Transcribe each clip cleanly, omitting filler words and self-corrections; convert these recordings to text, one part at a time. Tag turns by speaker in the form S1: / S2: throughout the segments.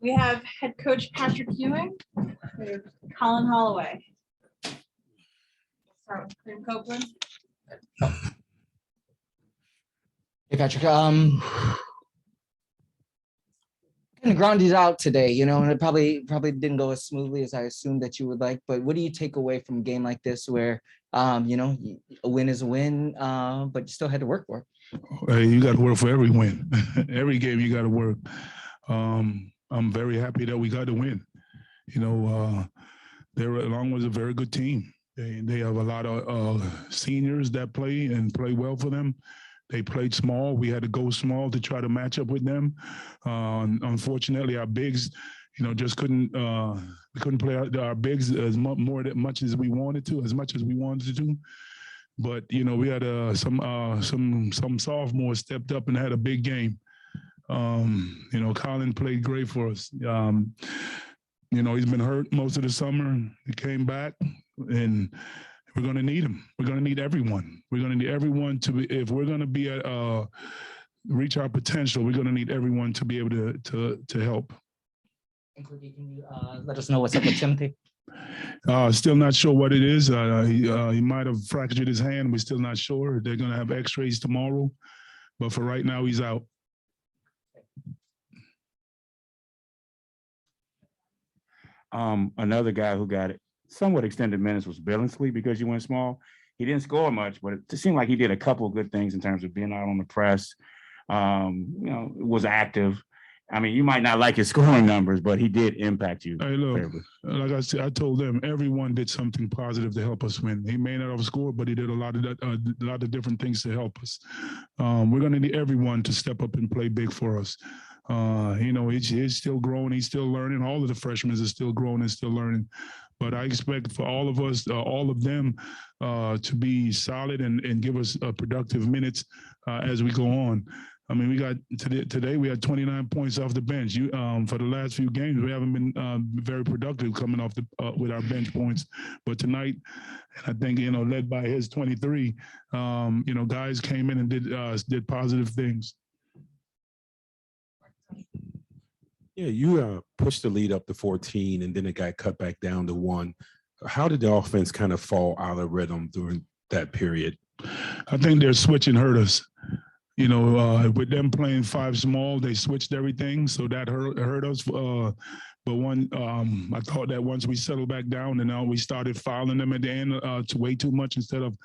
S1: We have head coach Patrick Ewing, we have Colin Holloway. Start with Cream Copeland.
S2: Hey Patrick, kind of grounded out today, and it probably didn't go as smoothly as I assumed that you would like. But what do you take away from a game like this, where a win is a win, but you still had to work for it?
S3: Hey, you got to work for every win. Every game you got to work. I'm very happy that we got to win. Longwood's a very good team. They have a lot of seniors that play well for them. They played small. We had to go small to try to match up with them. Unfortunately, our bigs, just couldn't play our bigs as much as we wanted to. But we had some sophomores stepped up and had a big game. Colin played great for us. He's been hurt most of the summer. He came back, and we're going to need him. We're going to need everyone. We're going to need everyone to be. If we're going to be at reach our potential, we're going to need everyone to be able to help.
S2: And Cookie, can you let us know what's up with Timothy?
S3: Still not sure what it is. He might have fractured his hand. We're still not sure. They're going to have X-rays tomorrow, but for right now, he's out.
S4: Another guy who got it somewhat extended minutes was Billingsley because you went small. He didn't score much, but it seemed like he did a couple of good things in terms of being out on the press. Was active. I mean, you might not like his scoring numbers, but he did impact you.
S3: Hey, look, like I said, I told them everyone did something positive to help us win. He may not have scored, but he did a lot of different things to help us. We're going to need everyone to step up and play big for us. He's still growing. He's still learning. All of the freshmen are still growing and still learning. But I expect for all of us, all of them, to be solid and give us productive minutes as we go on. I mean, we got today. We had 29 points off the bench. For the last few games, we haven't been very productive coming off with our bench points. But tonight, I think led by his 23, guys came in and did positive things.
S5: Yeah, you pushed the lead up to 14, and then it got cut back down to 1. How did the offense kind of fall out of rhythm during that period?
S3: I think their switching hurt us. With them playing 5 small, they switched everything, so that hurt us. But I thought that once we settled back down and we started fouling them at the end to way too much instead of,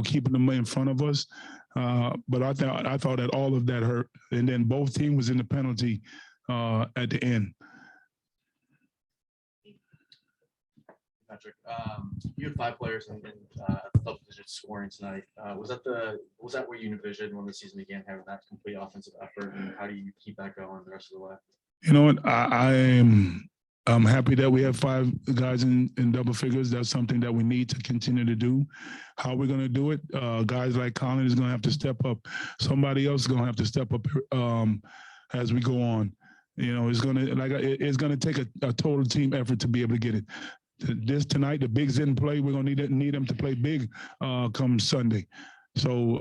S3: keeping them in front of us. But I thought that all of that hurt, and then both teams was in the penalty at the end.
S6: Patrick, you had 5 players in double-digit scoring tonight. Was that what you envisioned when the season began, having that complete offensive effort, and how do you keep that going the rest of the way?
S3: You know what? I'm happy that we have 5 guys in double figures. That's something that we need to continue to do. How we're going to do it? Guys like Colin is going to have to step up. Somebody else is going to have to step up as we go on. It's going to take a total team effort to be able to get it. Tonight, the bigs didn't play. We're going to need them to play big come Sunday. So,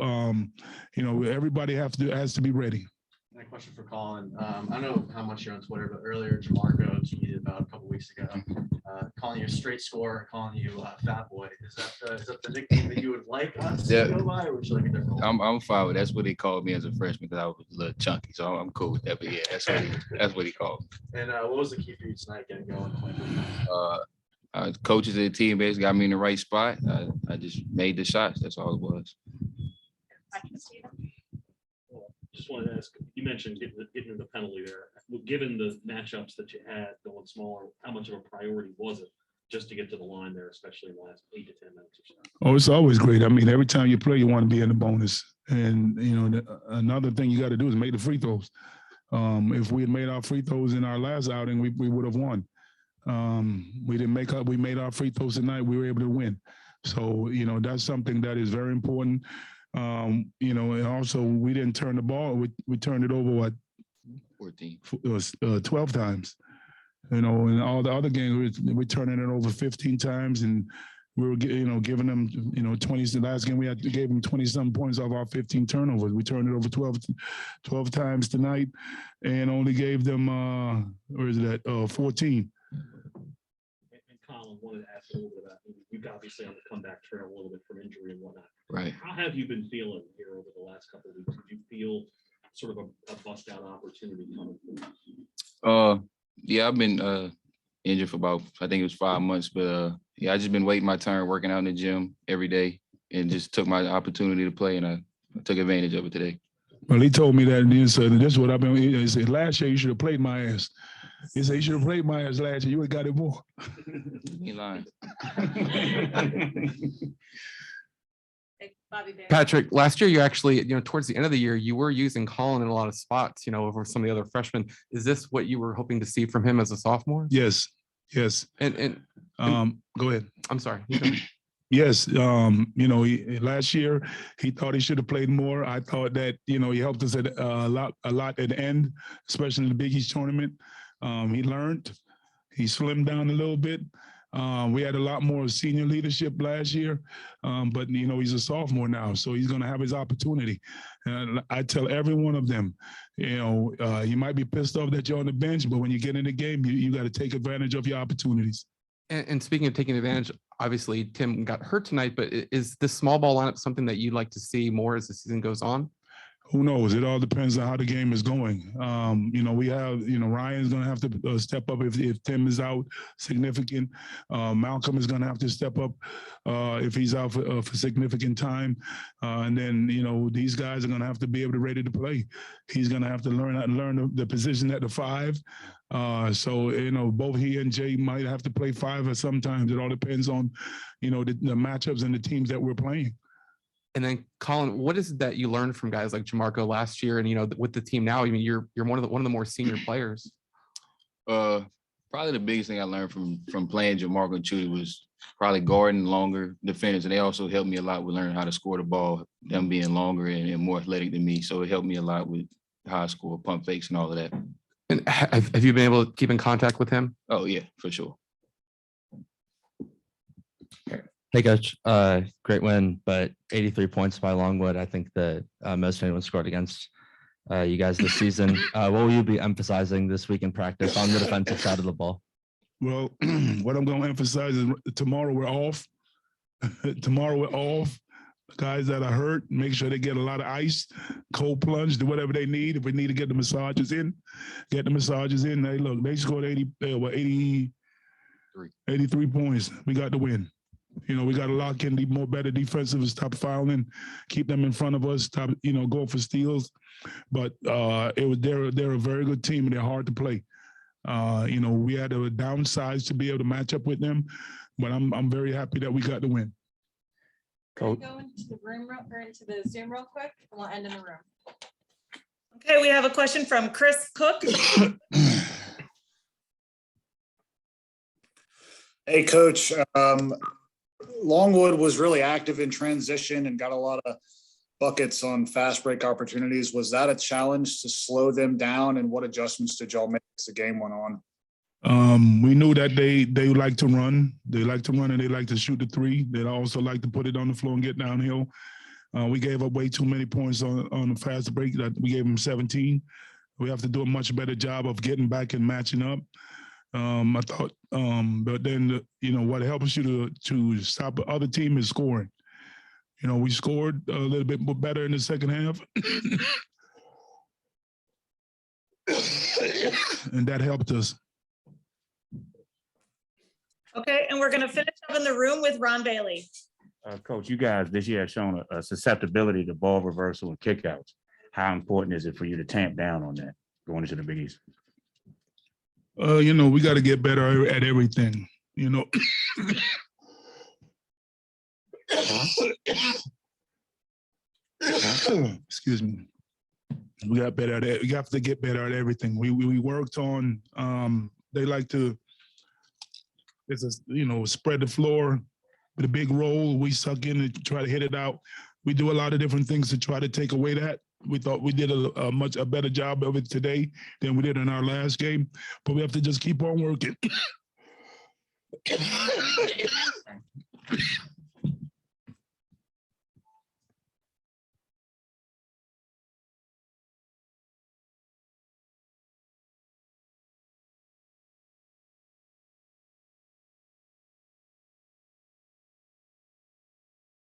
S3: everybody has to be ready.
S6: And a question for Colin. I don't know how much you're on Twitter, but earlier Jamarco tweeted about a couple weeks ago, calling you a straight scorer, calling you Fat Boy. Is that the nickname that you would like us to go by, or would you like a different one?
S7: I'm fine with it. That's what they called me as a freshman because I was a little chunky, so I'm cool with that. But yeah, that's what he called me.
S6: And what was the key for you tonight getting going?
S7: Coaches of the team basically got me in the right spot. I just made the shots. That's all it was.
S8: Just wanted to ask, you mentioned getting the penalty there. Well, given the matchups that you had going smaller, how much of a priority was it just to get to the line there, especially in the last 8 to 10 minutes or so?
S3: Oh, it's always great. I mean, every time you play, you want to be in the bonus. And, another thing you got to do is make the free throws. If we had made our free throws in our last outing, we would have won. We made our free throws tonight. We were able to win. So, that's something that is very important. And also we didn't turn the ball. We turned it over 12 times. In all the other games, we're turning it over 15 times, and we were giving them 20. The last game we gave them 20-something points off our 15 turnovers. We turned it over 12 times tonight, and only gave them 14.
S8: And Colin, wanted to ask a little bit about, you've obviously on the comeback trail a little bit from injury and whatnot.
S7: Right.
S8: How have you been feeling here over the last couple of weeks? Did you feel sort of a bust out opportunity coming?
S7: Yeah, I've been injured for about, I think it was 5 months, but yeah, I just been waiting my turn, working out in the gym every day, and just took my opportunity to play, and I took advantage of it today.
S3: Well, he told me that, and he said, "This is what I've been." He said, "Last year you should have played my ass." He said, "You should have played my ass last year. You would have got it more."
S7: He lying.
S1: Bobby Bear.
S9: Patrick, last year you actually, towards the end of the year, you were using Colin in a lot of spots, over some of the other freshmen. Is this what you were hoping to see from him as a sophomore?
S3: Yes.
S9: And
S3: Go ahead.
S9: I'm sorry.
S3: Yes, last year he thought he should have played more. I thought that he helped us at a lot at the end, especially in the Big East tournament. He learned, he slimmed down a little bit. We had a lot more senior leadership last year, but he's a sophomore now, so he's going to have his opportunity. And I tell every one of them, you might be pissed off that you're on the bench, but when you get in the game, you got to take advantage of your opportunities.
S9: And speaking of taking advantage, obviously Tim got hurt tonight, but is this small ball lineup something that you'd like to see more as the season goes on?
S3: Who knows? It all depends on how the game is going. We have, Ryan's going to have to step up if Tim is out significant. Malcolm is going to have to step up if he's out for significant time. And then, these guys are going to have to be able to ready to play. He's going to have to learn the position at the 5. So, both he and Jay might have to play 5 or sometimes. It all depends on, the matchups and the teams that we're playing.
S9: And then Colin, what is it that you learned from guys like Jamarco last year? And, with the team now, you're one of the more senior players.
S7: Probably the biggest thing I learned from playing Jamarco and Chudy was probably guarding longer defenders. And they also helped me a lot with learning how to score the ball, them being longer and more athletic than me. So it helped me a lot with how I score, pump fakes and all of that.
S9: And have you been able to keep in contact with him?
S7: Oh yeah, for sure.
S10: Hey, Coach. Great win, but 83 points by Longwood. I think the most anyone scored against you guys this season. What will you be emphasizing this week in practice on the defensive side of the ball?
S3: Well, what I'm going to emphasize is tomorrow we're off. Tomorrow we're off. Guys that are hurt, make sure they get a lot of ice, cold plunge, do whatever they need. If we need to get the massages in, get the massages in. They scored 83 points. We got the win. We got to lock in the better defensive, stop fouling, keep them in front of us, stop, go for steals. But they're a very good team and they're hard to play. We had to downsize to be able to match up with them, but I'm very happy that we got the win.
S1: Go into the room or into the Zoom real quick, and we'll end in the room.
S11: Okay, we have a question from Chris Cook.
S12: Hey, Coach. Longwood was really active in transition and got a lot of buckets on fast break opportunities. Was that a challenge to slow them down, and what adjustments did y'all make as the game went on?
S3: We knew that they like to run. They like to run and they like to shoot the 3. They also like to put it on the floor and get downhill. We gave up way too many points on the fast break. That we gave them 17. We have to do a much better job of getting back and matching up. I thought, but then what helps you to stop the other team is scoring. We scored a little bit better in the second half, and that helped us.
S11: Okay, and we're going to finish up in the room with Ron Bailey.
S4: Coach, you guys this year have shown a susceptibility to ball reversal and kickouts. How important is it for you to tamp down on that going into the Big East?
S3: We got to get better at everything. Excuse me. We got better at it. We have to get better at everything. We worked on. They like to. Spread the floor with a big roll. We suck in and try to hit it out. We do a lot of different things to try to take away that. We thought we did a much better job of it today than we did in our last game, but we have to just keep on working.